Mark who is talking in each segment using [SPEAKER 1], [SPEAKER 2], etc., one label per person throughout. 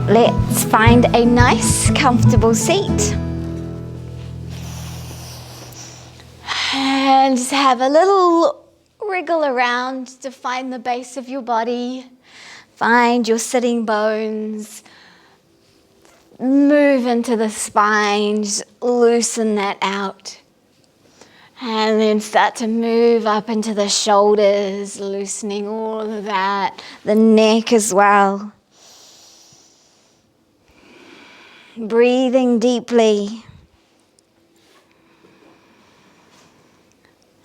[SPEAKER 1] Let's find a nice, comfortable seat. And just have a little wriggle around to find the base of your body. Find your sitting bones. Move into the spine, just loosen that out. And then start to move up into the shoulders, loosening all of that, the neck as well. Breathing deeply.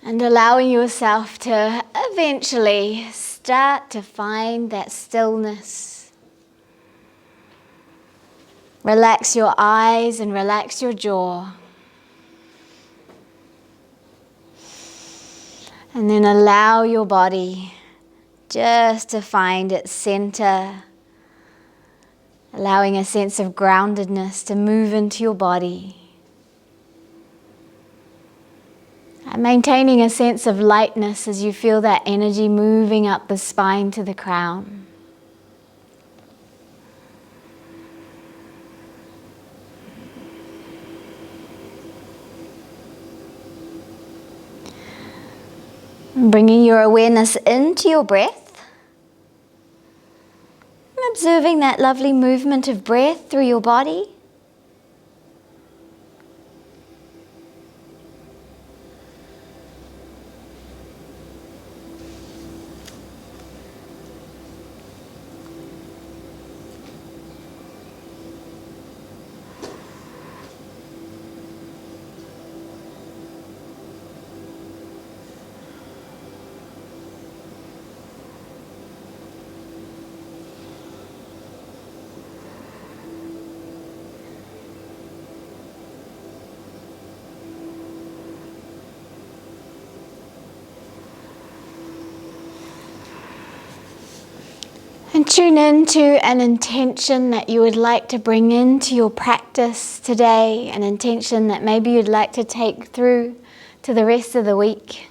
[SPEAKER 1] And allowing yourself to eventually start to find that stillness. Relax your eyes and relax your jaw. And then allow your body just to find its center. Allowing a sense of groundedness to move into your body. And maintaining a sense of lightness as you feel that energy moving up the spine to the crown. Bringing your awareness into your breath. And observing that lovely movement of breath through your body. And tune into an intention that you would like to bring into your practice today, an intention that maybe you'd like to take through to the rest of the week.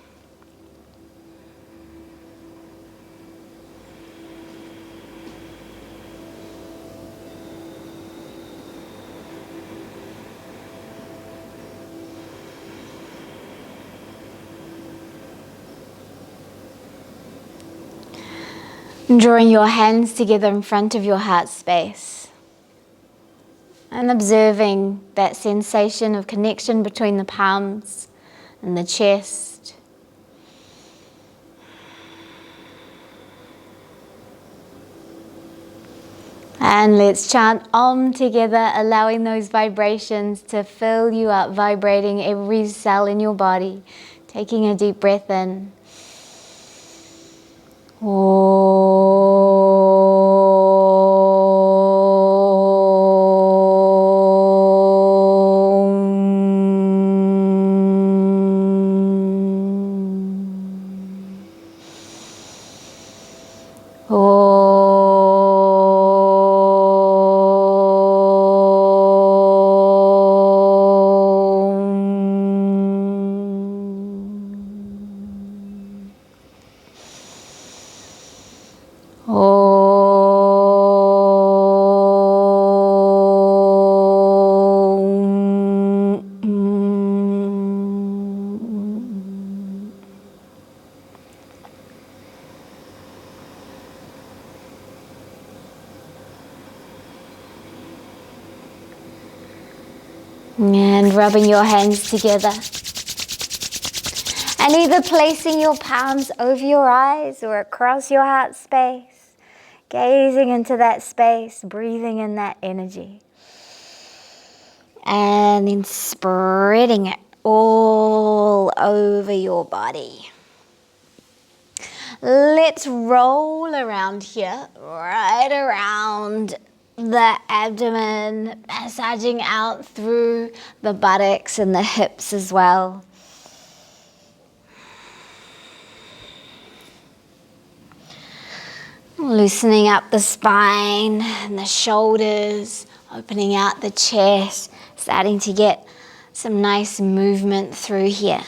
[SPEAKER 1] Drawing your hands together in front of your heart space and observing that sensation of connection between the palms and the chest. And let's chant Om together, allowing those vibrations to fill you up, vibrating every cell in your body. Taking a deep breath in. And rubbing your hands together. And either placing your palms over your eyes or across your heart space. Gazing into that space, breathing in that energy. And then spreading it all over your body. Let's roll around here, right around the abdomen, massaging out through the buttocks and the hips as well. Loosening up the spine and the shoulders, opening out the chest, starting to get some nice movement through here.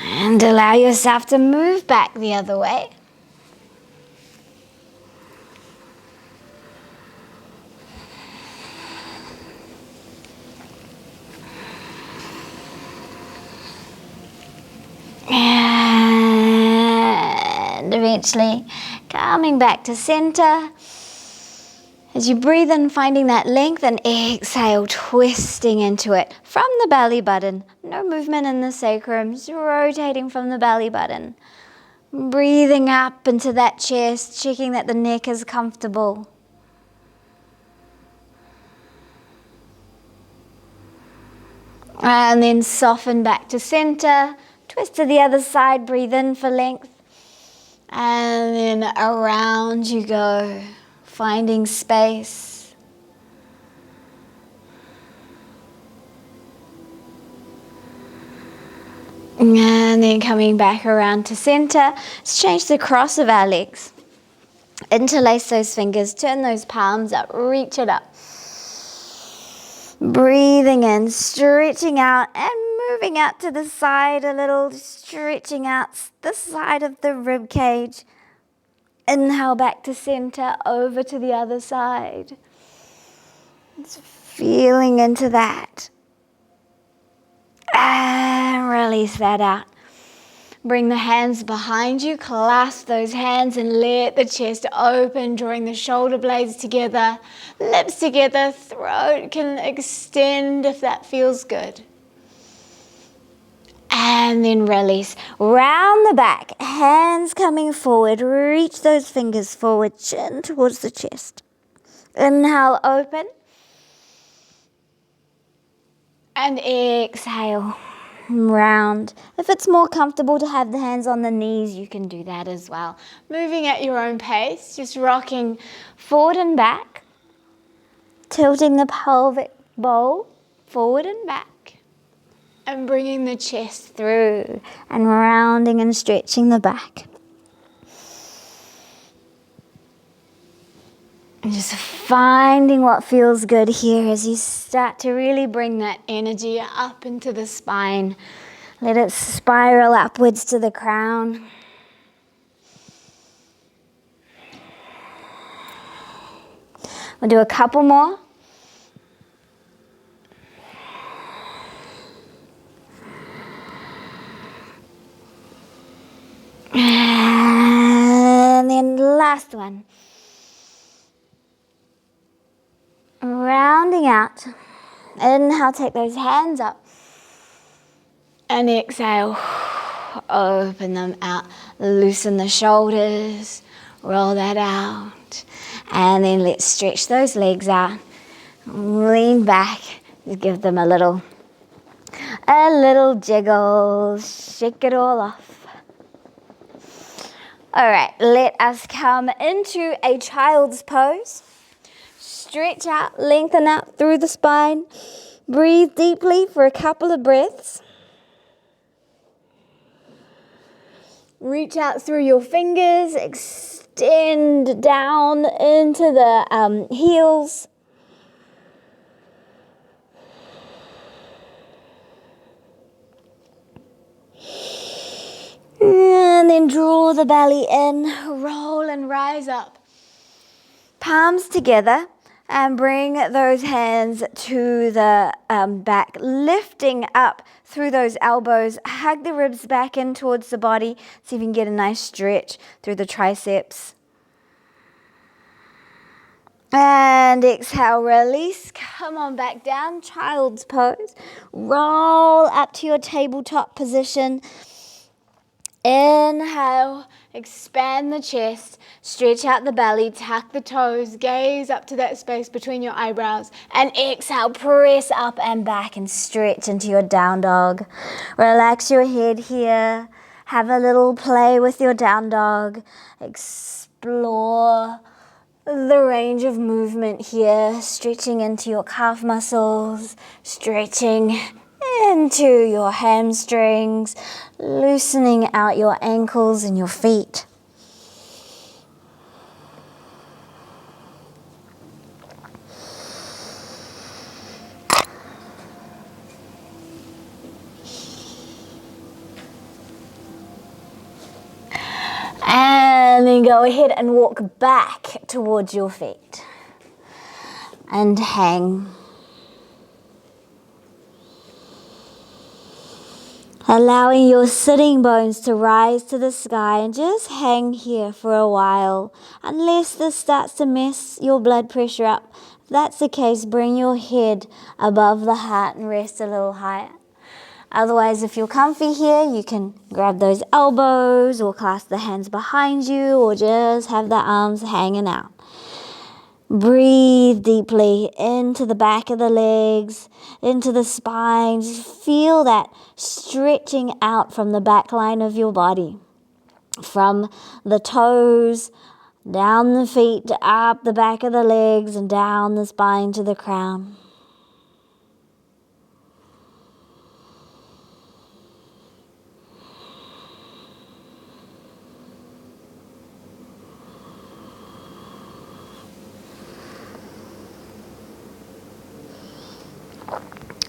[SPEAKER 1] And allow yourself to move back the other way. Gently coming back to center. As you breathe in, finding that length, and exhale, twisting into it from the belly button. No movement in the sacrum, just rotating from the belly button. Breathing up into that chest, checking that the neck is comfortable. And then soften back to center. Twist to the other side, breathe in for length. And then around you go, finding space. And then coming back around to center. Let's change the cross of our legs. Interlace those fingers, turn those palms up, reach it up. Breathing in, stretching out, and moving out to the side a little, stretching out the side of the rib cage. Inhale back to center, over to the other side. Just feeling into that. And release that out. Bring the hands behind you, clasp those hands and let the chest open, drawing the shoulder blades together, lips together, throat can extend if that feels good. And then release. Round the back, hands coming forward, reach those fingers forward, chin towards the chest. Inhale, open. And exhale. Round. If it's more comfortable to have the hands on the knees, you can do that as well. Moving at your own pace, just rocking forward and back, tilting the pelvic bowl forward and back, and bringing the chest through and rounding and stretching the back. And just finding what feels good here as you start to really bring that energy up into the spine. Let it spiral upwards to the crown. We'll do a couple more. And then last one. Rounding out. Inhale, take those hands up. And exhale, open them out. Loosen the shoulders, roll that out. And then let's stretch those legs out. Lean back, just give them a little jiggle. Shake it all off. All right, let us come into a child's pose. Stretch out, lengthen out through the spine. Breathe deeply for a couple of breaths. Reach out through your fingers, extend down into the heels. And then draw the belly in, roll and rise up. Palms together. And bring those hands to the back, lifting up through those elbows. Hug the ribs back in towards the body. See if you can get a nice stretch through the triceps. And exhale, release. Come on back down, child's pose. Roll up to your tabletop position. Inhale, expand the chest, stretch out the belly, tuck the toes, gaze up to that space between your eyebrows, and exhale, press up and back and stretch into your down dog. Relax your head here, have a little play with your down dog, explore the range of movement here, stretching into your calf muscles, stretching into your hamstrings, loosening out your ankles and your feet. And then go ahead and walk back towards your feet. And hang. Allowing your sitting bones to rise to the sky and just hang here for a while. Unless this starts to mess your blood pressure up, if that's the case, bring your head above the heart and rest a little higher. Otherwise, if you're comfy here, you can grab those elbows or clasp the hands behind you or just have the arms hanging out. Breathe deeply into the back of the legs, into the spine. Just feel that stretching out from the back line of your body. From the toes, down the feet, up the back of the legs, and down the spine to the crown.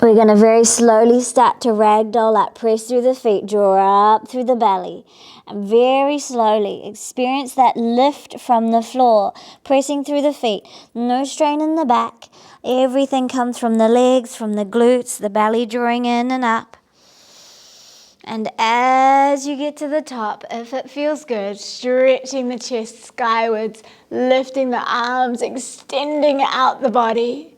[SPEAKER 1] We're going to very slowly start to ragdoll up. Press through the feet, draw up through the belly. And very slowly experience that lift from the floor, pressing through the feet. No strain in the back. Everything comes from the legs, from the glutes, the belly drawing in and up. And as you get to the top, if it feels good, stretching the chest skywards, lifting the arms, extending out the body.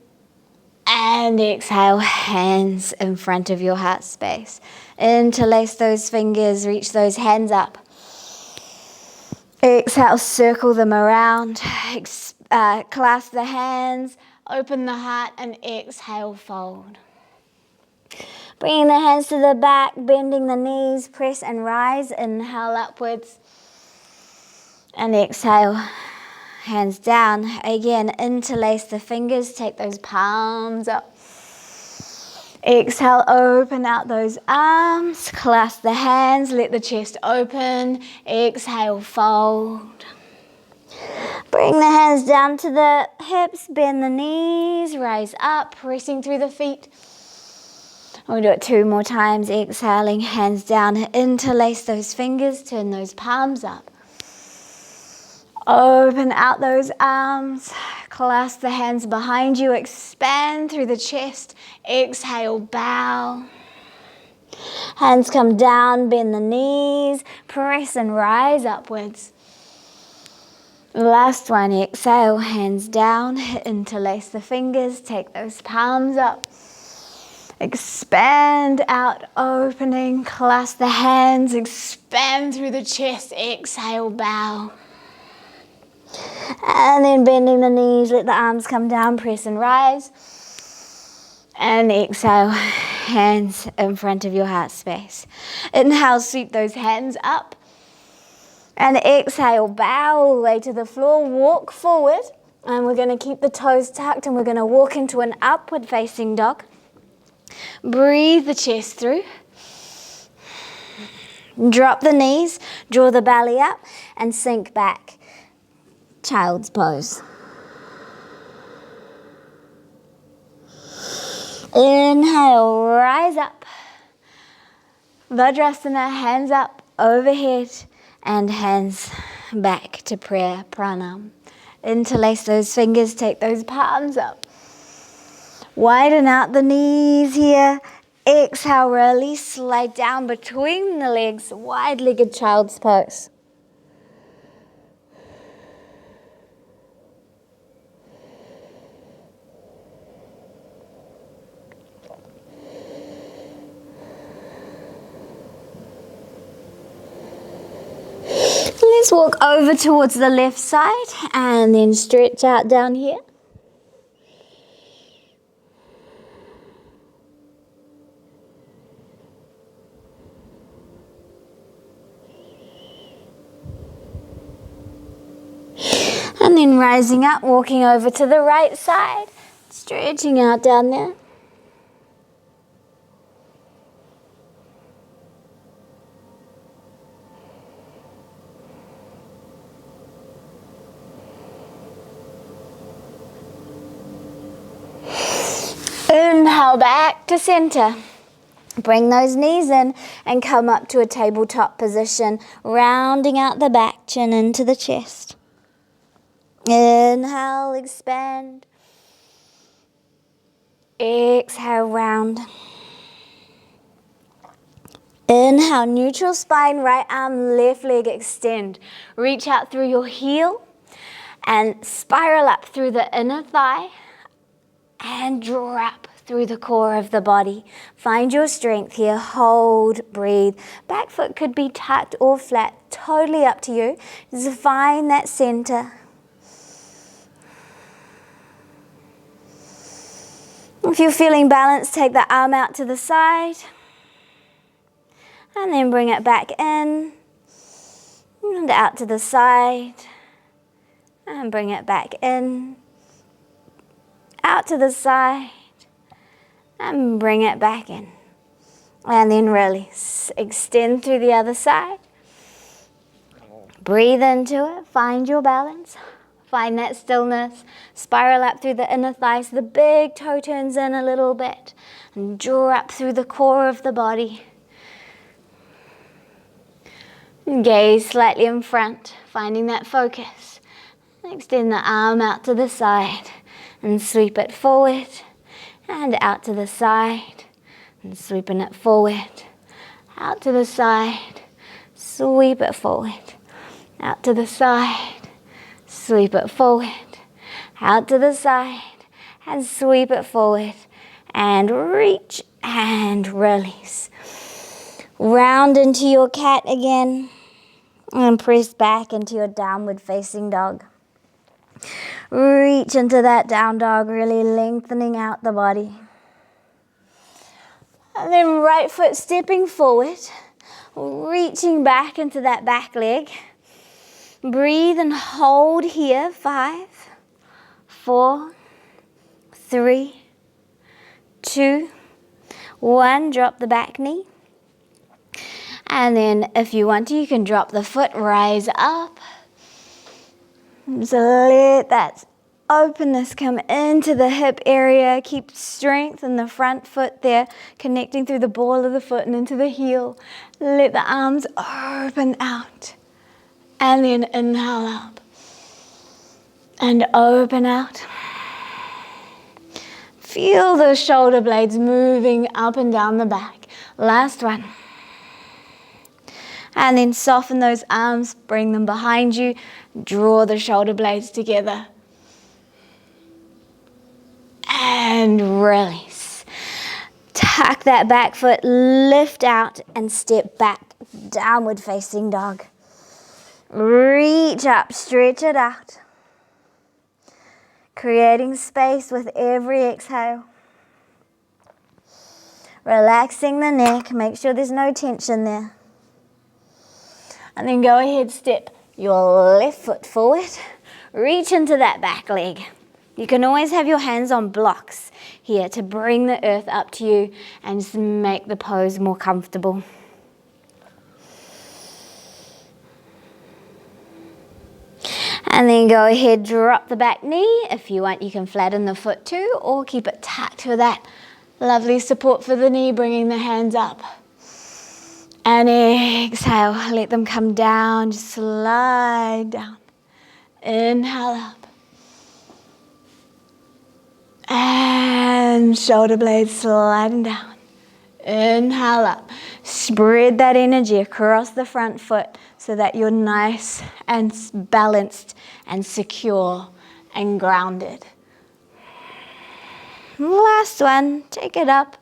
[SPEAKER 1] And exhale, hands in front of your heart space. Interlace those fingers, reach those hands up. Exhale, circle them around. Clasp the hands, open the heart, and exhale, fold. Bringing the hands to the back, bending the knees, press and rise. Inhale upwards. And exhale. Hands down. Again, interlace the fingers. Take those palms up. Exhale, open out those arms. Clasp the hands. Let the chest open. Exhale, fold. Bring the hands down to the hips. Bend the knees. Rise up. Pressing through the feet. We'll do it 2 more times. Exhaling, hands down. Interlace those fingers. Turn those palms up. Open out those arms, clasp the hands behind you, expand through the chest, exhale, bow. Hands come down, bend the knees, press and rise upwards. Last one, exhale, hands down, interlace the fingers, take those palms up. Expand out, opening, clasp the hands, expand through the chest, exhale, bow. And then bending the knees, let the arms come down, press and rise. And exhale, hands in front of your heart space. Inhale, sweep those hands up. And exhale, bow all the way to the floor, walk forward. And we're going to keep the toes tucked and we're going to walk into an upward facing dog. Breathe the chest through. Drop the knees, draw the belly up and sink back. Child's pose. Inhale, rise up. Vajrasana, hands up, overhead, and hands back to prayer, pranam. Interlace those fingers, take those palms up. Widen out the knees here. Exhale, release, slide down between the legs, wide-legged child's pose. Let's walk over towards the left side and then stretch out down here. And then rising up, walking over to the right side, stretching out down there. Inhale back to center. Bring those knees in and come up to a tabletop position, rounding out the back, chin into the chest. Inhale, expand. Exhale, round. Inhale, neutral spine, right arm, left leg extend. Reach out through your heel and spiral up through the inner thigh and drop through the core of the body. Find your strength here. Hold, breathe. Back foot could be tucked or flat, totally up to you. Just find that center. If you're feeling balanced, take the arm out to the side and then bring it back in and out to the side and bring it back in, out to the side and bring it back in. And then release. Extend through the other side. Breathe into it. Find your balance. Find that stillness. Spiral up through the inner thighs. The big toe turns in a little bit. And draw up through the core of the body. And gaze slightly in front. Finding that focus. Extend the arm out to the side. And sweep it forward. And out to the side. And sweeping it forward. Out to the side. Sweep it forward. Out to the side. Sweep it forward, out to the side, and sweep it forward, and reach and release. Round into your cat again, and press back into your downward facing dog. Reach into that down dog, really lengthening out the body. And then right foot stepping forward, reaching back into that back leg. Breathe and hold here. 5, 4, 3, 2, 1. Drop the back knee. And then if you want to, you can drop the foot, rise up. So let that openness come into the hip area. Keep strength in the front foot there, connecting through the ball of the foot and into the heel. Let the arms open out. And then inhale up and open out. Feel the shoulder blades moving up and down the back. Last one. And then soften those arms, bring them behind you. Draw the shoulder blades together. And release. Tuck that back foot, lift out and step back. Downward facing dog. Reach up, stretch it out. Creating space with every exhale. Relaxing the neck, make sure there's no tension there. And then go ahead, step your left foot forward. Reach into that back leg. You can always have your hands on blocks here to bring the earth up to you and just make the pose more comfortable. And then go ahead, drop the back knee. If you want, you can flatten the foot too, or keep it tucked for that lovely support for the knee, bringing the hands up. And exhale, let them come down, just slide down. Inhale up. And shoulder blades sliding down. Inhale up. Spread that energy across the front foot so that you're nice and balanced and secure and grounded. Last one, take it up.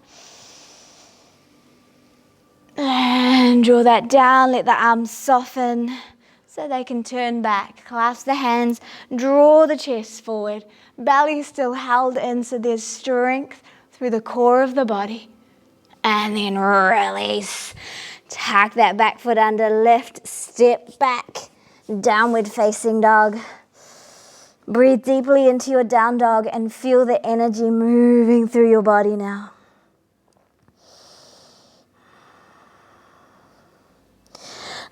[SPEAKER 1] And draw that down, let the arms soften so they can turn back. Clasp the hands, draw the chest forward. Belly still held in so there's strength through the core of the body. And then release. Tuck that back foot under, lift, step back, downward facing dog. Breathe deeply into your down dog and feel the energy moving through your body now.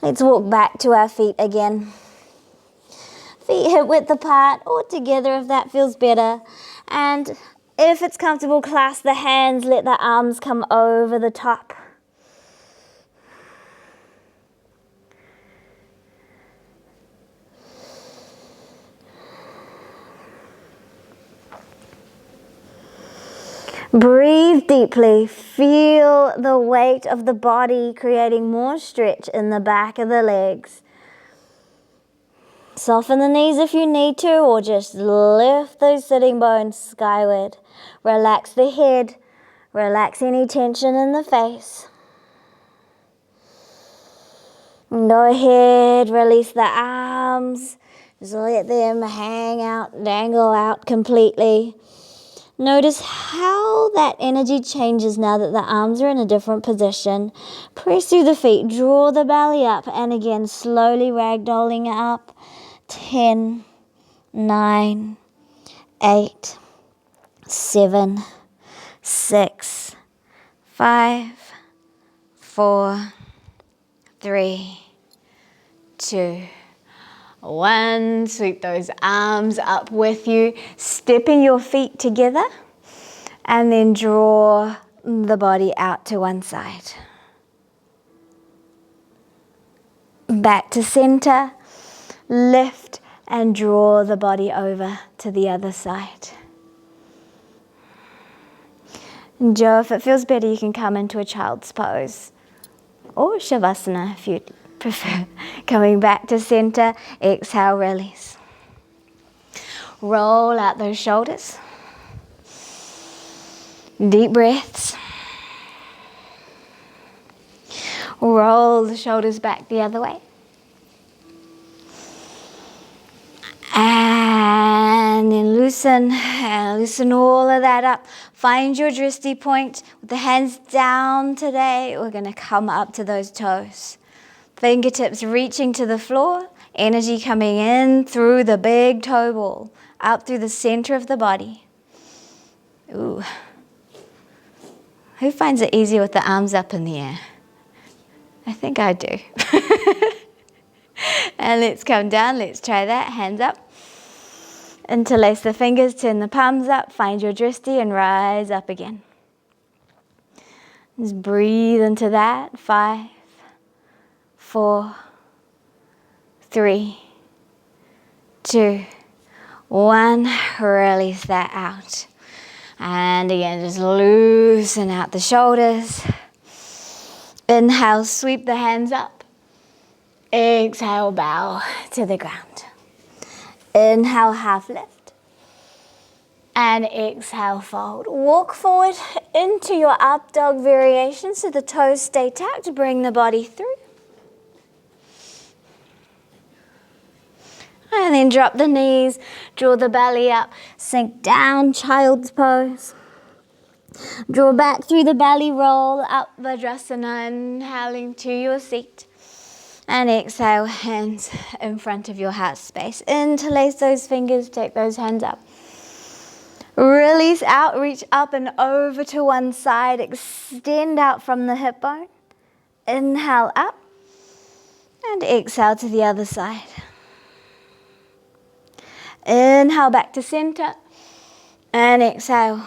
[SPEAKER 1] Let's walk back to our feet again. Feet hip width apart or together if that feels better. And if it's comfortable, clasp the hands, let the arms come over the top. Breathe deeply. Feel the weight of the body creating more stretch in the back of the legs. Soften the knees if you need to, or just lift those sitting bones skyward. Relax the head. Relax any tension in the face. Go ahead, release the arms. Just let them hang out, dangle out completely. Notice how that energy changes now that the arms are in a different position. Press through the feet, draw the belly up, and again, slowly ragdolling up. 10, 9, 8, 7, 6, 5, 4, 3, 2, 1. Sweep those arms up with you, stepping your feet together, and then draw the body out to one side. Back to center, lift and draw the body over to the other side. And Joe, if it feels better, you can come into a child's pose or Shavasana if you prefer. Coming back to center, exhale, release. Roll out those shoulders. Deep breaths. Roll the shoulders back the other way. And then loosen all of that up. Find your drishti point with the hands down today. We're going to come up to those toes. Fingertips reaching to the floor. Energy coming in through the big toe ball, up through the center of the body. Ooh. Who finds it easier with the arms up in the air? I think I do. And let's come down. Let's try that. Hands up. Interlace the fingers, turn the palms up, find your drishti and rise up again. Just breathe into that. 5, 4, 3, 2, 1. Release that out. And again, just loosen out the shoulders. Inhale, sweep the hands up. Exhale, bow to the ground. Inhale, half lift. And exhale, fold. Walk forward into your up dog variation so the toes stay tucked. Bring the body through. And then drop the knees, draw the belly up, sink down, child's pose. Draw back through the belly, roll up Vajrasana, inhaling to your seat. And exhale, hands in front of your heart space. Interlace those fingers, take those hands up. Release out, reach up and over to one side. Extend out from the hip bone. Inhale up. And exhale to the other side. Inhale back to center. And exhale.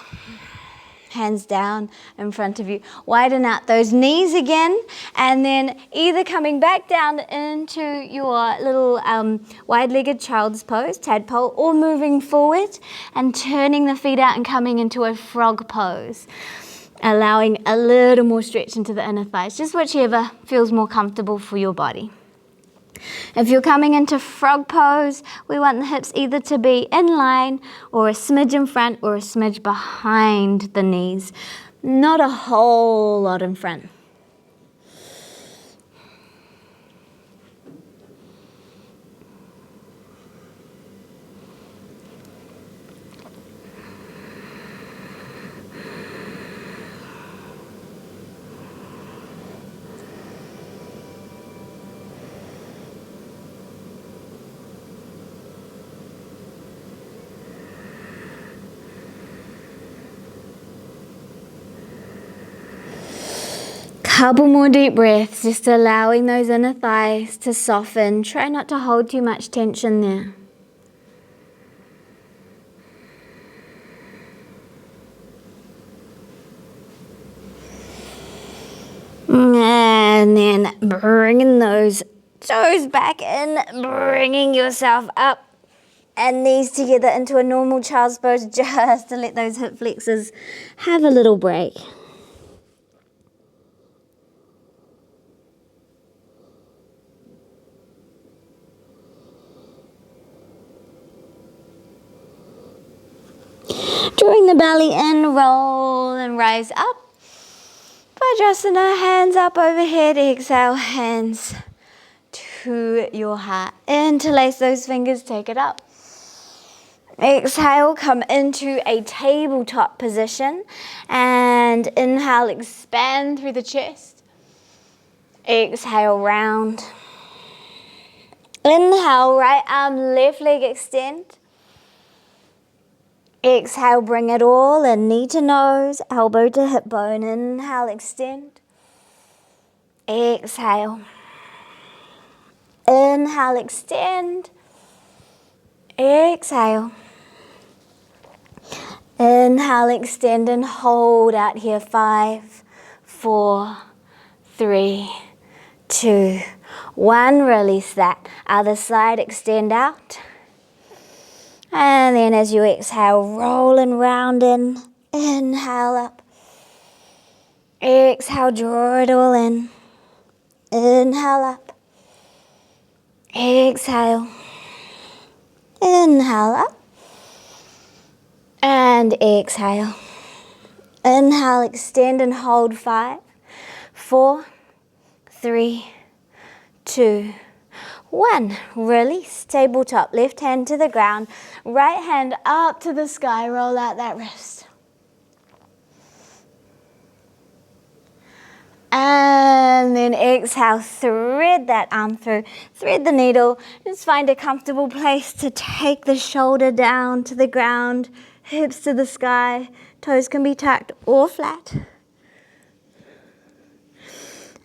[SPEAKER 1] Hands down in front of you. Widen out those knees again, and then either coming back down into your little wide-legged child's pose, tadpole, or moving forward and turning the feet out and coming into a frog pose, allowing a little more stretch into the inner thighs, just whichever feels more comfortable for your body. If you're coming into frog pose, we want the hips either to be in line or a smidge in front or a smidge behind the knees. Not a whole lot in front. Couple more deep breaths, just allowing those inner thighs to soften. Try not to hold too much tension there. And then bringing those toes back in, bringing yourself up and knees together into a normal child's pose, just to let those hip flexors have a little break. Drawing the belly in, roll and rise up. Tadasana, hands up overhead, exhale, hands to your heart. Interlace those fingers, take it up. Exhale, come into a tabletop position and inhale, expand through the chest. Exhale, round. Inhale, right arm, left leg extend. Exhale, bring it all in, knee to nose, elbow to hip bone. Inhale, extend. Exhale. Inhale, extend. Exhale. Inhale, extend and hold out here. 5, 4, 3, 2, 1. Release that. Other side, extend out. And then as you exhale, roll and round in. Inhale up. Exhale, draw it all in. Inhale up. Exhale. Inhale up. And exhale. Inhale, extend and hold. 5, 4, 3, 2, 1. Release. Tabletop. Left hand to the ground. Right hand up to the sky. Roll out that wrist. And then exhale. Thread that arm through. Thread the needle. Just find a comfortable place to take the shoulder down to the ground. Hips to the sky. Toes can be tucked or flat.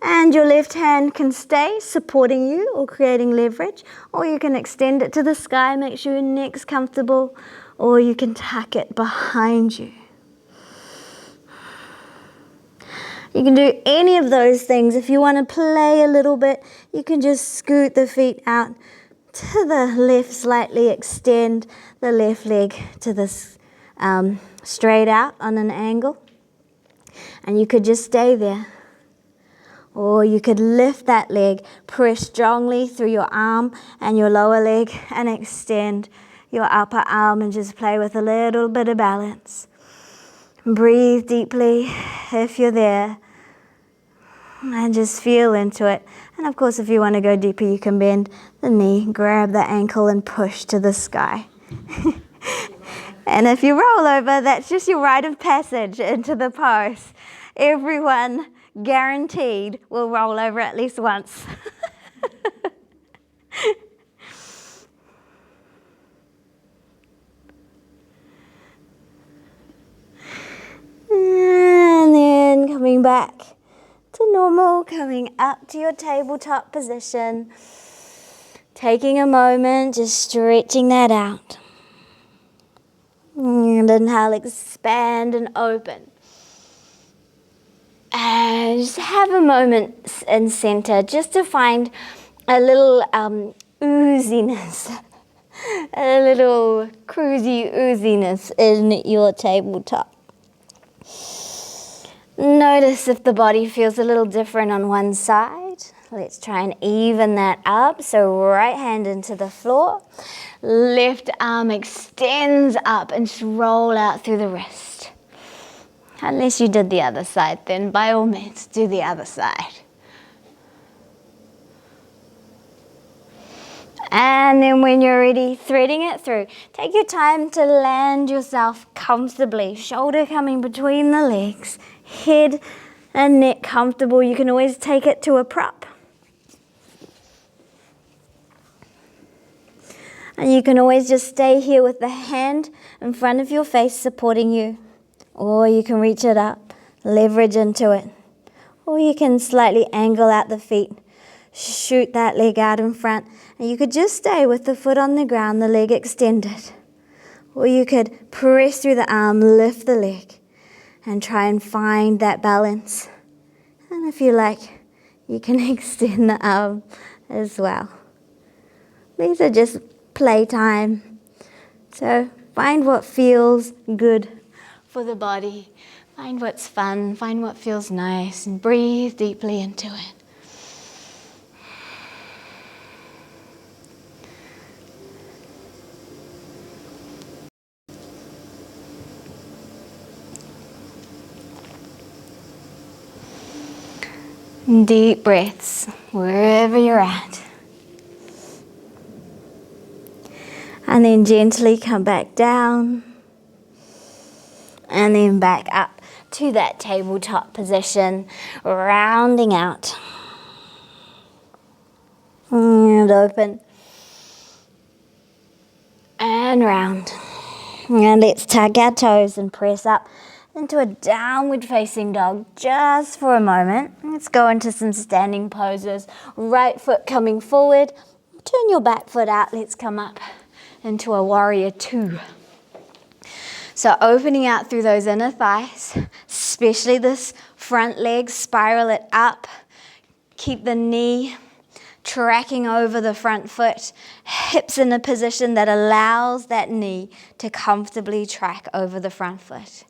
[SPEAKER 1] And your left hand can stay supporting you or creating leverage, or you can extend it to the sky, make sure your neck's comfortable, or you can tuck it behind you. You can do any of those things. If you want to play a little bit, you can just scoot the feet out to the left, slightly extend the left leg to the straight out on an angle, and you could just stay there. Or you could lift that leg, press strongly through your arm and your lower leg and extend your upper arm and just play with a little bit of balance. Breathe deeply if you're there and just feel into it. And of course, if you want to go deeper, you can bend the knee, grab the ankle and push to the sky. And if you roll over, that's just your rite of passage into the pose. Everyone guaranteed will roll over at least once. And then coming back to normal, coming up to your tabletop position, taking a moment, just stretching that out. And inhale, expand and open. And just have a moment in center just to find a little ooziness, a little cruisy ooziness in your tabletop. Notice if the body feels a little different on one side. Let's try and even that up. So right hand into the floor, left arm extends up and just roll out through the wrist. Unless you did the other side, then by all means do the other side. And then when you're ready, threading it through. Take your time to land yourself comfortably. Shoulder coming between the legs. Head and neck comfortable. You can always take it to a prop. And you can always just stay here with the hand in front of your face supporting you. Or you can reach it up, leverage into it. Or you can slightly angle out the feet, shoot that leg out in front. And you could just stay with the foot on the ground, the leg extended. Or you could press through the arm, lift the leg, and try and find that balance. And if you like, you can extend the arm as well. These are just playtime So find what feels good for the body. Find what's fun, find what feels nice, and breathe deeply into it. Deep breaths wherever you're at. And then gently come back down. And then back up to that tabletop position, rounding out. And open. And round. And let's tug our toes and press up into a downward facing dog just for a moment. Let's go into some standing poses. Right foot coming forward. Turn your back foot out. Let's come up into a warrior two. So opening out through those inner thighs, especially this front leg, spiral it up. Keep the knee tracking over the front foot, hips in a position that allows that knee to comfortably track over the front foot.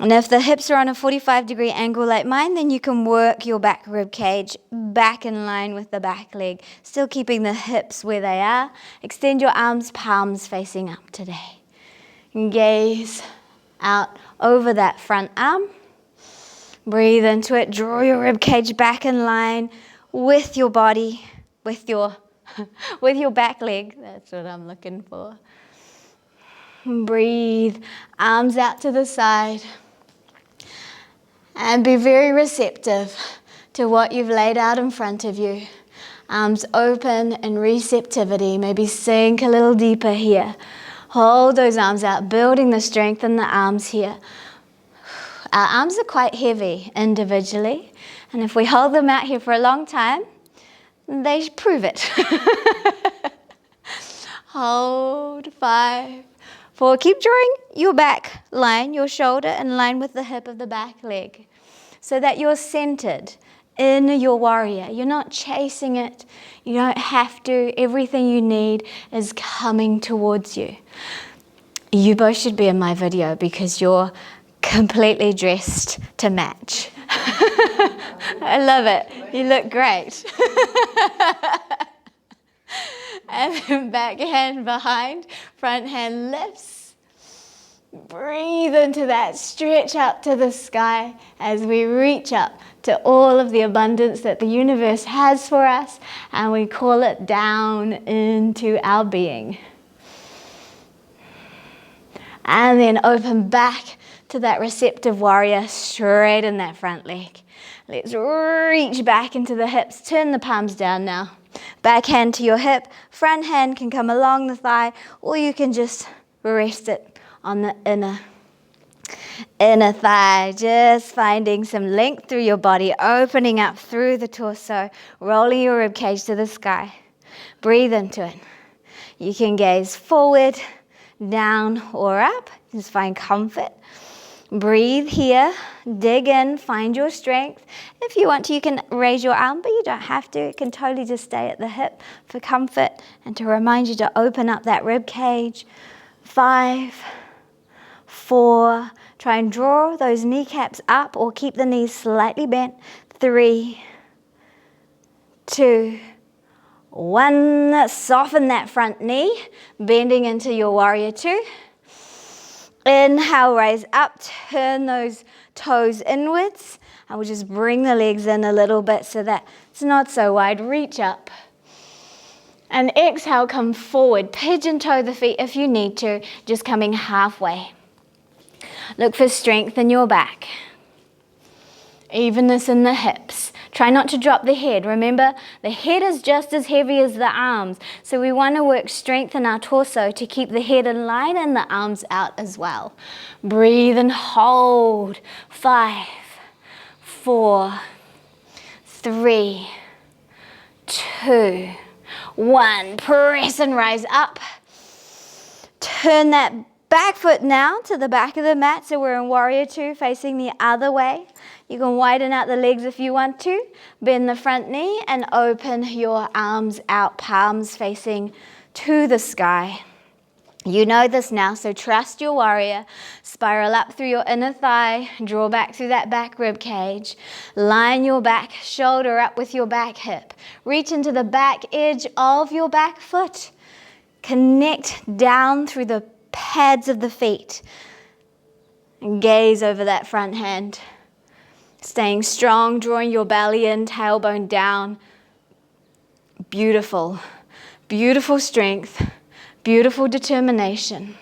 [SPEAKER 1] And if the hips are on a 45-degree angle like mine, then you can work your back rib cage back in line with the back leg, still keeping the hips where they are. Extend your arms, palms facing up today. Gaze out over that front arm. Breathe into it. Draw your rib cage back in line with your body, with your back leg. That's what I'm looking for. Breathe. Arms out to the side. And be very receptive to what you've laid out in front of you. Arms open in receptivity. Maybe sink a little deeper here. Hold those arms out, building the strength in the arms here. Our arms are quite heavy individually, and if we hold them out here for a long time, they prove it. Hold, 5, 4. Keep drawing your back line, your shoulder in line with the hip of the back leg, so that you're centered in your warrior. You're not chasing it. You don't have to. Everything you need is coming towards you. You both should be in my video because you're completely dressed to match. I love it. You look great. And then back hand behind, front hand lifts. Breathe into that, stretch up to the sky as we reach up to all of the abundance that the universe has for us, and we call it down into our being. And then open back to that receptive warrior, straight in that front leg. Let's reach back into the hips, turn the palms down now. Back hand to your hip, front hand can come along the thigh, or you can just rest it on the inner thigh, just finding some length through your body, opening up through the torso, rolling your rib cage to the sky. Breathe into it. You can gaze forward, down, or up. Just find comfort. Breathe here, dig in, find your strength. If you want to, you can raise your arm, but you don't have to. It can totally just stay at the hip for comfort and to remind you to open up that rib cage. 5, 4, try and draw those kneecaps up or keep the knees slightly bent. 3, 2, 1. Soften that front knee, bending into your warrior two. Inhale, raise up, turn those toes inwards, and we'll just bring the legs in a little bit so that it's not so wide. Reach up. And exhale, come forward. Pigeon toe the feet if you need to, just coming halfway. Look for strength in your back. Evenness in the hips. Try not to drop the head. Remember, the head is just as heavy as the arms. So we want to work strength in our torso to keep the head in line and the arms out as well. Breathe and hold. 5, 4, 3, 2, 1. Press and rise up. Turn that back foot now to the back of the mat. So we're in warrior two, facing the other way. You can widen out the legs if you want to. Bend the front knee and open your arms out, palms facing to the sky. You know this now, so trust your warrior. Spiral up through your inner thigh, draw back through that back rib cage. Line your back shoulder up with your back hip. Reach into the back edge of your back foot. Connect down through the pads of the feet. And gaze over that front hand. Staying strong, drawing your belly in, tailbone down. Beautiful, beautiful strength. Beautiful determination.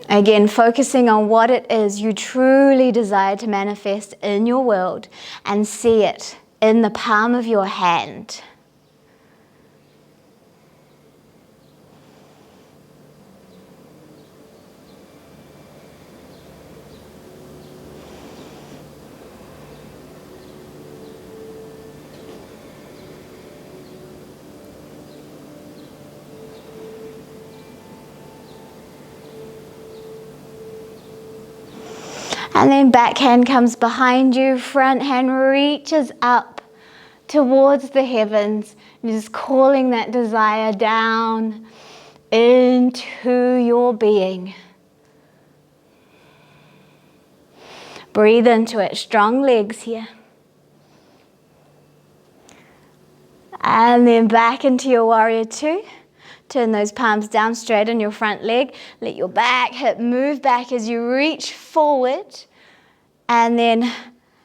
[SPEAKER 1] Again, focusing on what it is you truly desire to manifest in your world and see it in the palm of your hand. And then back hand comes behind you, front hand reaches up towards the heavens, just calling that desire down into your being. Breathe into it, strong legs here. And then back into your warrior two. Turn those palms down straight on your front leg. Let your back hip move back as you reach forward. And then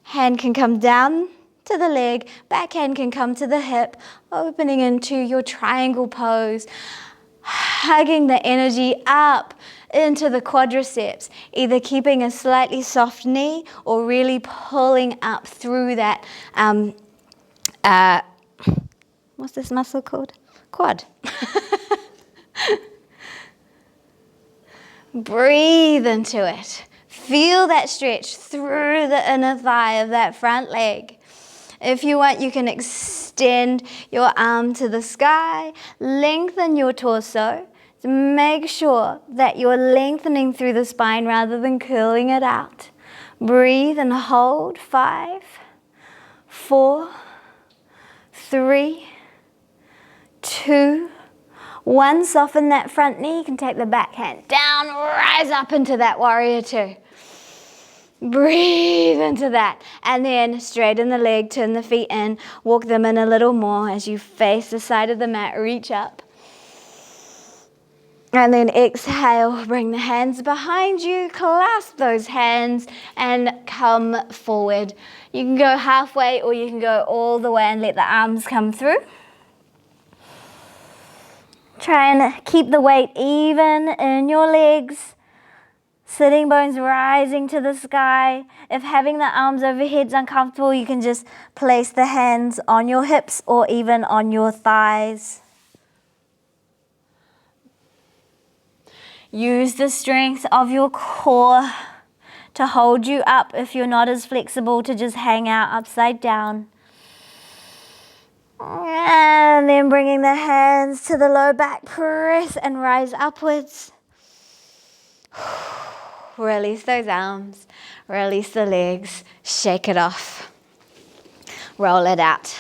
[SPEAKER 1] hand can come down to the leg. Back hand can come to the hip. Opening into your triangle pose. Hugging the energy up into the quadriceps. Either keeping a slightly soft knee or really pulling up through that, what's this muscle called? Quad. Breathe into it. Feel that stretch through the inner thigh of that front leg. If you want, you can extend your arm to the sky, lengthen your torso. So make sure that you're lengthening through the spine rather than curling it out. Breathe and hold. 5, 4, 3, 2, 1. Soften that front knee. You can take the back hand down, rise up into that warrior two. Breathe into that. And then straighten the leg, turn the feet in, walk them in a little more as you face the side of the mat, reach up. And then exhale, bring the hands behind you, clasp those hands and come forward. You can go halfway or you can go all the way and let the arms come through. Try and keep the weight even in your legs. Sitting bones rising to the sky. If having the arms overhead is uncomfortable, you can just place the hands on your hips or even on your thighs. Use the strength of your core to hold you up if you're not as flexible to just hang out upside down. And then bringing the hands to the low back, press and rise upwards. Release those arms, release the legs, shake it off. Roll it out.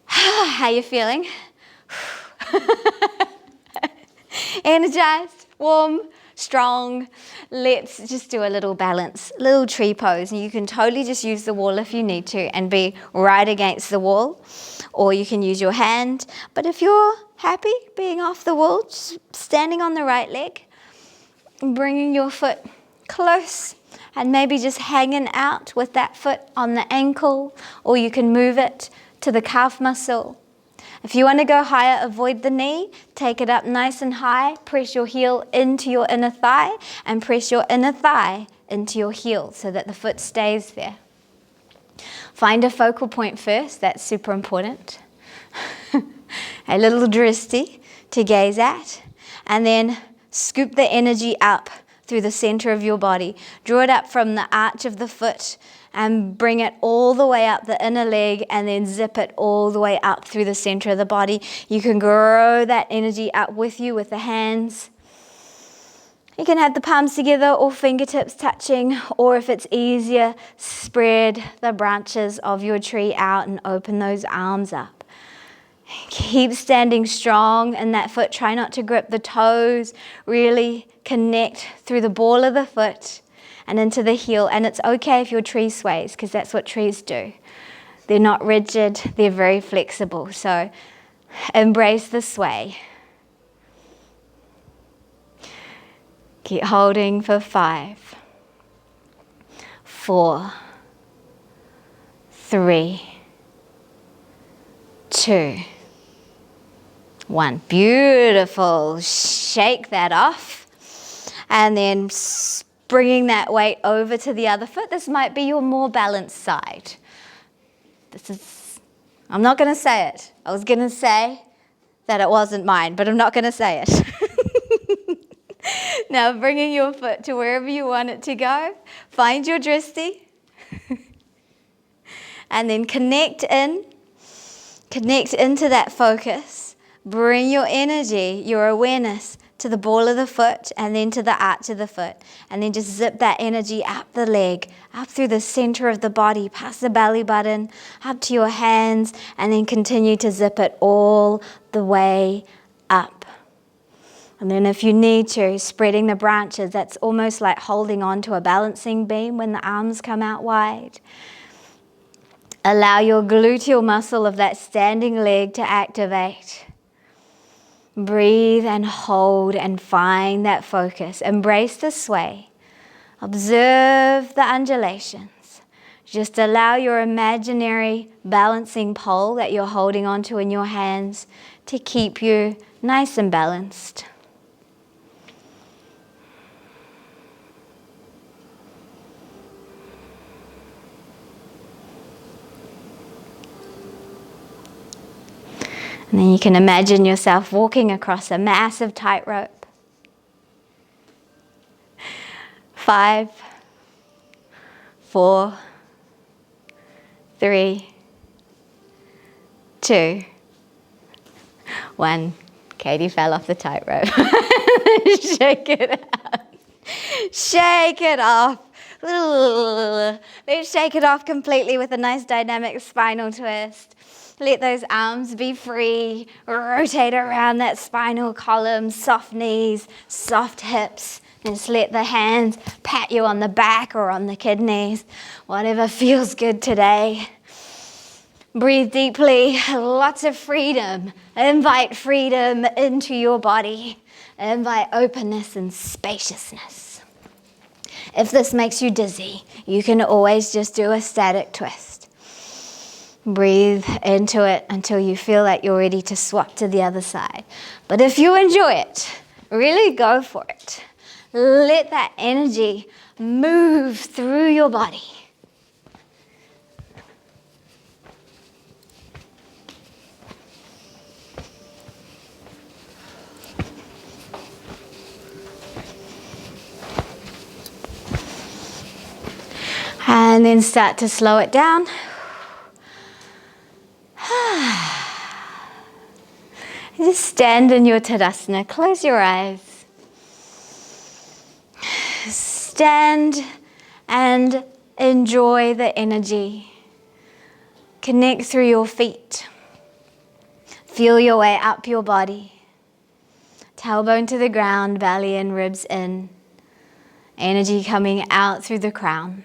[SPEAKER 1] How you feeling? Energized, warm, strong. Let's just do a little balance, little tree pose. You can totally just use the wall if you need to and be right against the wall, or you can use your hand. But if you're happy being off the wall, just standing on the right leg, bringing your foot close and maybe just hanging out with that foot on the ankle, or you can move it to the calf muscle. If you want to go higher, avoid the knee, take it up nice and high, press your heel into your inner thigh and press your inner thigh into your heel so that the foot stays there. Find a focal point first, that's super important. A little drishti to gaze at, and then scoop the energy up through the center of your body. Draw it up from the arch of the foot and bring it all the way up the inner leg and then zip it all the way up through the center of the body. You can grow that energy up with you with the hands. You can have the palms together or fingertips touching, or if it's easier, spread the branches of your tree out and open those arms up. Keep standing strong in that foot. Try not to grip the toes. Really connect through the ball of the foot and into the heel. And it's okay if your tree sways, because that's what trees do. They're not rigid, they're very flexible. So embrace the sway. Keep holding for 5, 4, 3, 2, 1. Beautiful. Shake that off. And then bringing that weight over to the other foot. This might be your more balanced side. I'm not going to say it. I was going to say that it wasn't mine, but I'm not going to say it. Now bringing your foot to wherever you want it to go. Find your drishti. And then connect into that focus. Bring your energy, your awareness to the ball of the foot and then to the arch of the foot. And then just zip that energy up the leg, up through the center of the body, past the belly button, up to your hands, and then continue to zip it all the way up. And then if you need to, spreading the branches, that's almost like holding on to a balancing beam when the arms come out wide. Allow your gluteal muscle of that standing leg to activate. Breathe and hold and find that focus. Embrace the sway. Observe the undulations. Just allow your imaginary balancing pole that you're holding onto in your hands to keep you nice and balanced. And then you can imagine yourself walking across a massive tightrope. 5, 4, 3, 2, 1. Katie fell off the tightrope. Shake it out. Shake it off. Let's shake it off completely with a nice dynamic spinal twist. Let those arms be free. Rotate around that spinal column, soft knees, soft hips. And just let the hands pat you on the back or on the kidneys. Whatever feels good today. Breathe deeply. Lots of freedom. Invite freedom into your body. Invite openness and spaciousness. If this makes you dizzy, you can always just do a static twist. Breathe into it until you feel like you're ready to swap to the other side. But if you enjoy it, really go for it. Let that energy move through your body. And then start to slow it down. Just stand in your Tadasana. Close your eyes. Stand and enjoy the energy. Connect through your feet. Feel your way up your body. Tailbone to the ground, belly in, ribs in. Energy coming out through the crown.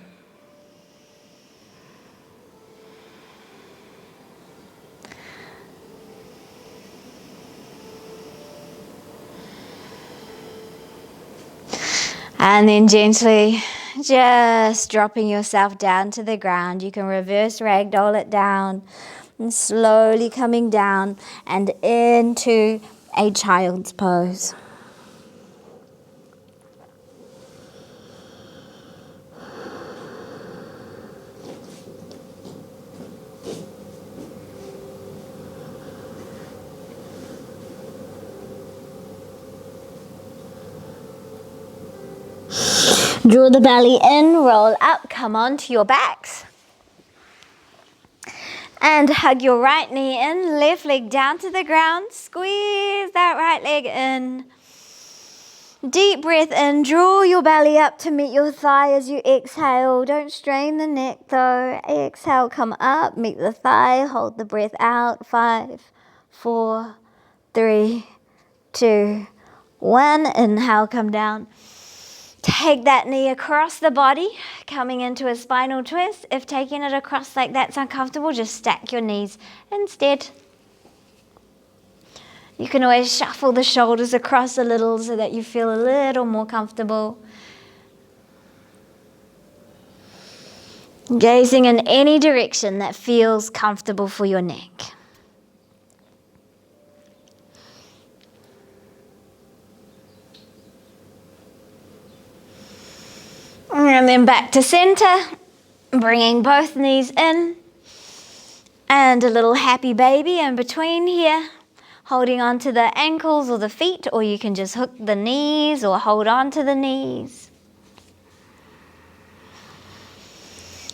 [SPEAKER 1] And then gently just dropping yourself down to the ground. You can reverse ragdoll it down and slowly coming down and into a child's pose. Draw the belly in, roll up, come onto your backs. And hug your right knee in, left leg down to the ground. Squeeze that right leg in. Deep breath in, draw your belly up to meet your thigh as you exhale. Don't strain the neck though. Exhale, come up, meet the thigh, hold the breath out. 5, 4, 3, 2, 1. Inhale, come down. Take that knee across the body, coming into a spinal twist. If taking it across like that's uncomfortable, just stack your knees instead. You can always shuffle the shoulders across a little so that you feel a little more comfortable. Gazing in any direction that feels comfortable for your neck. And then back to center, bringing both knees in. And a little happy baby in between here. Holding on to the ankles or the feet, or you can just hook the knees or hold on to the knees.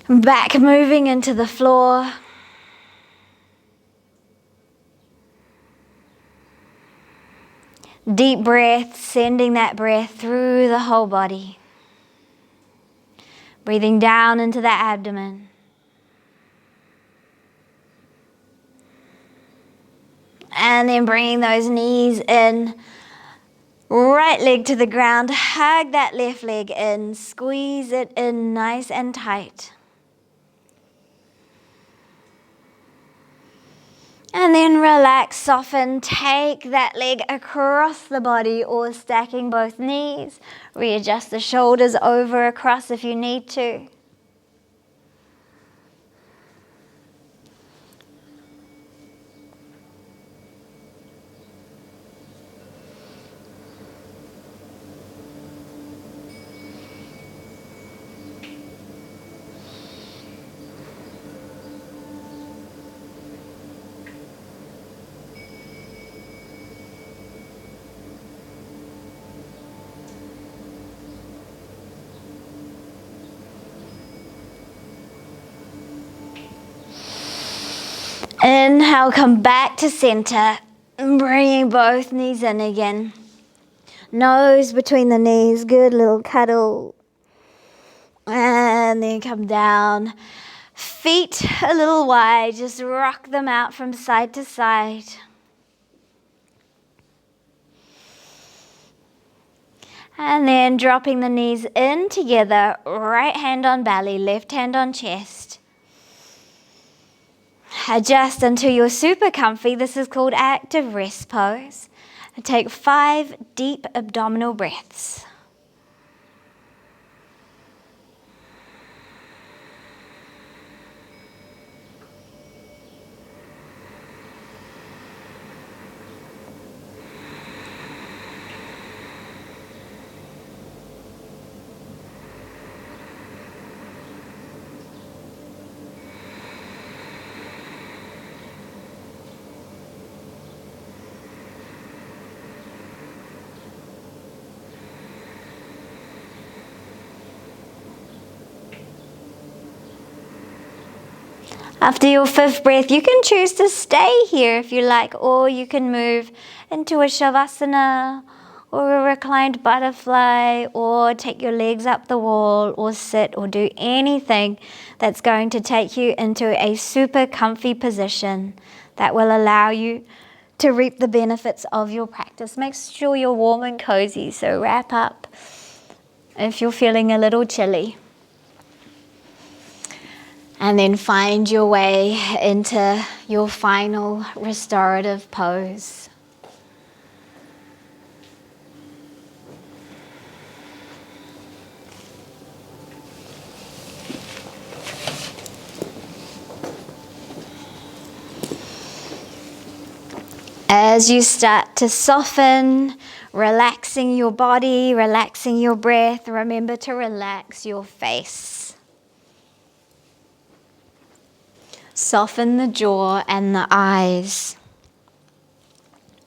[SPEAKER 1] Back moving into the floor. Deep breath, sending that breath through the whole body. Breathing down into the abdomen. And then bringing those knees in. Right leg to the ground. Hug that left leg in. Squeeze it in nice and tight. And then relax, soften. Take that leg across the body or stacking both knees. Readjust the shoulders over across if you need to. Inhale, come back to center, bringing both knees in again. Nose between the knees, good little cuddle. And then come down. Feet a little wide, just rock them out from side to side. And then dropping the knees in together, right hand on belly, left hand on chest. Adjust until you're super comfy. This is called active rest pose. And take 5 deep abdominal breaths. After your 5th breath, you can choose to stay here if you like, or you can move into a Shavasana or a reclined butterfly, or take your legs up the wall, or sit, or do anything that's going to take you into a super comfy position that will allow you to reap the benefits of your practice. Make sure you're warm and cozy, so wrap up if you're feeling a little chilly. And then find your way into your final restorative pose. As you start to soften, relaxing your body, relaxing your breath, remember to relax your face. Soften the jaw and the eyes.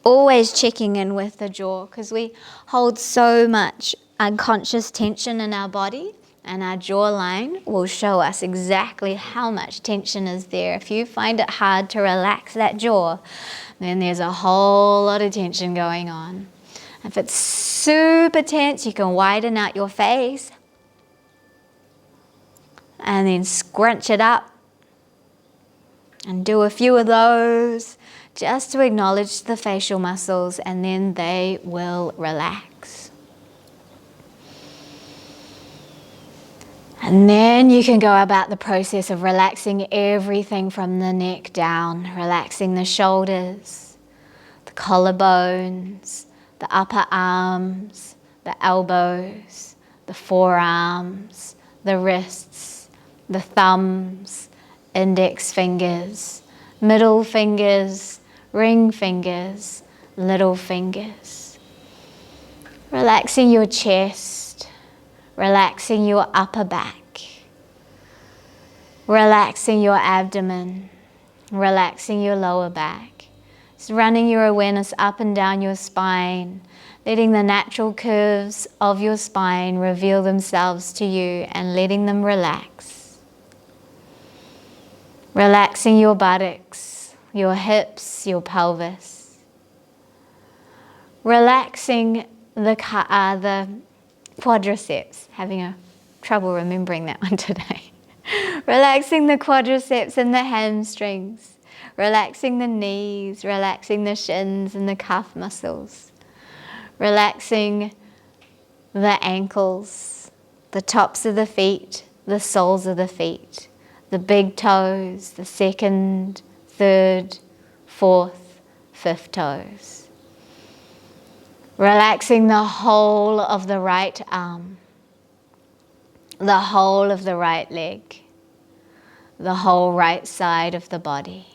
[SPEAKER 1] Always checking in with the jaw, because we hold so much unconscious tension in our body, and our jawline will show us exactly how much tension is there. If you find it hard to relax that jaw, then there's a whole lot of tension going on. If it's super tense, you can widen out your face and then scrunch it up and do a few of those just to acknowledge the facial muscles, and then they will relax. And then you can go about the process of relaxing everything from the neck down, relaxing the shoulders, the collarbones, the upper arms, the elbows, the forearms, the wrists, the thumbs, index fingers, middle fingers, ring fingers, little fingers. Relaxing your chest, relaxing your upper back, relaxing your abdomen, relaxing your lower back. Just running your awareness up and down your spine, letting the natural curves of your spine reveal themselves to you and letting them relax. Relaxing your buttocks, your hips, your pelvis. Relaxing the quadriceps, having a trouble remembering that one today. Relaxing the quadriceps and the hamstrings. Relaxing the knees, relaxing the shins and the calf muscles. Relaxing the ankles, the tops of the feet, the soles of the feet, the big toes, the second, third, fourth, fifth toes. Relaxing the whole of the right arm, the whole of the right leg, the whole right side of the body.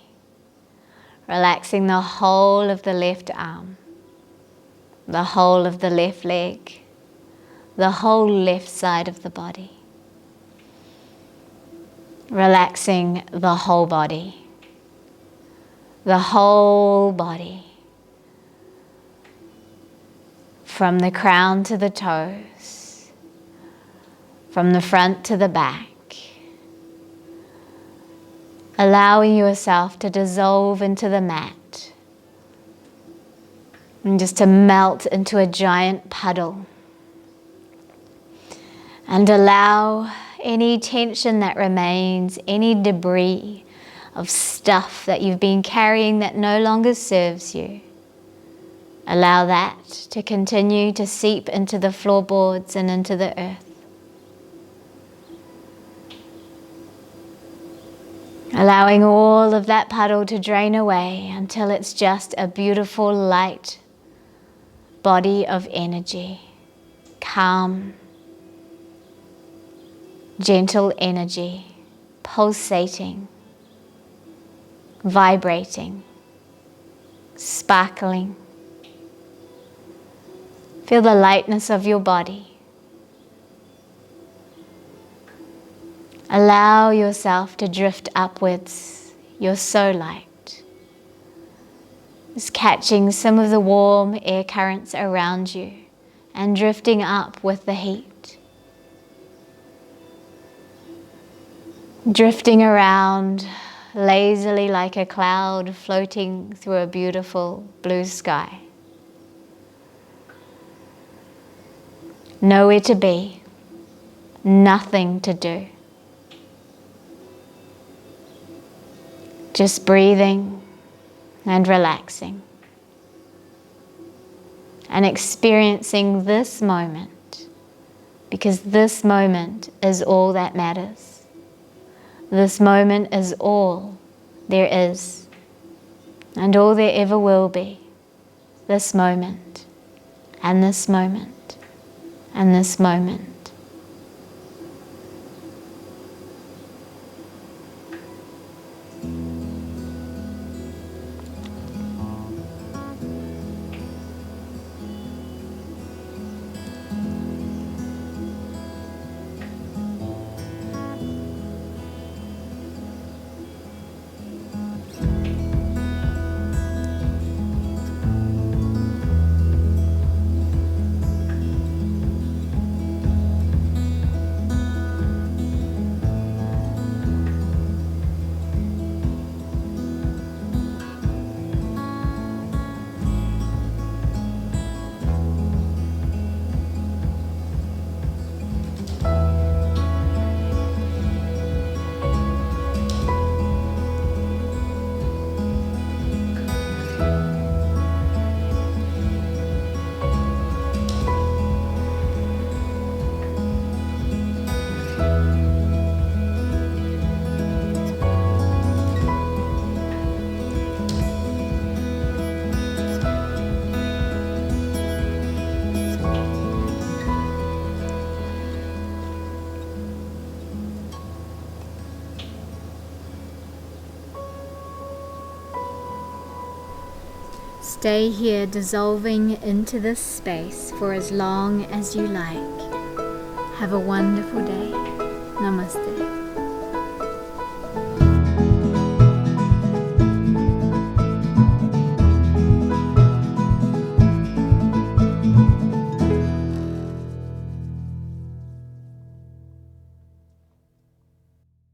[SPEAKER 1] Relaxing the whole of the left arm, the whole of the left leg, the whole left side of the body. Relaxing the whole body, the whole body. From the crown to the toes, from the front to the back. Allowing yourself to dissolve into the mat and just to melt into a giant puddle. And allow any tension that remains, any debris of stuff that you've been carrying that no longer serves you. Allow that to continue to seep into the floorboards and into the earth. Allowing all of that puddle to drain away until it's just a beautiful light body of energy, calm, gentle energy, pulsating, vibrating, sparkling. Feel the lightness of your body. Allow yourself to drift upwards. You're so light. Just catching some of the warm air currents around you and drifting up with the heat. Drifting around lazily like a cloud floating through a beautiful blue sky. Nowhere to be, nothing to do. Just breathing and relaxing and experiencing this moment, because this moment is all that matters. This moment is all there is and all there ever will be. This moment and this moment and this moment. Stay here dissolving into this space for as long as you like. Have a wonderful day. Namaste.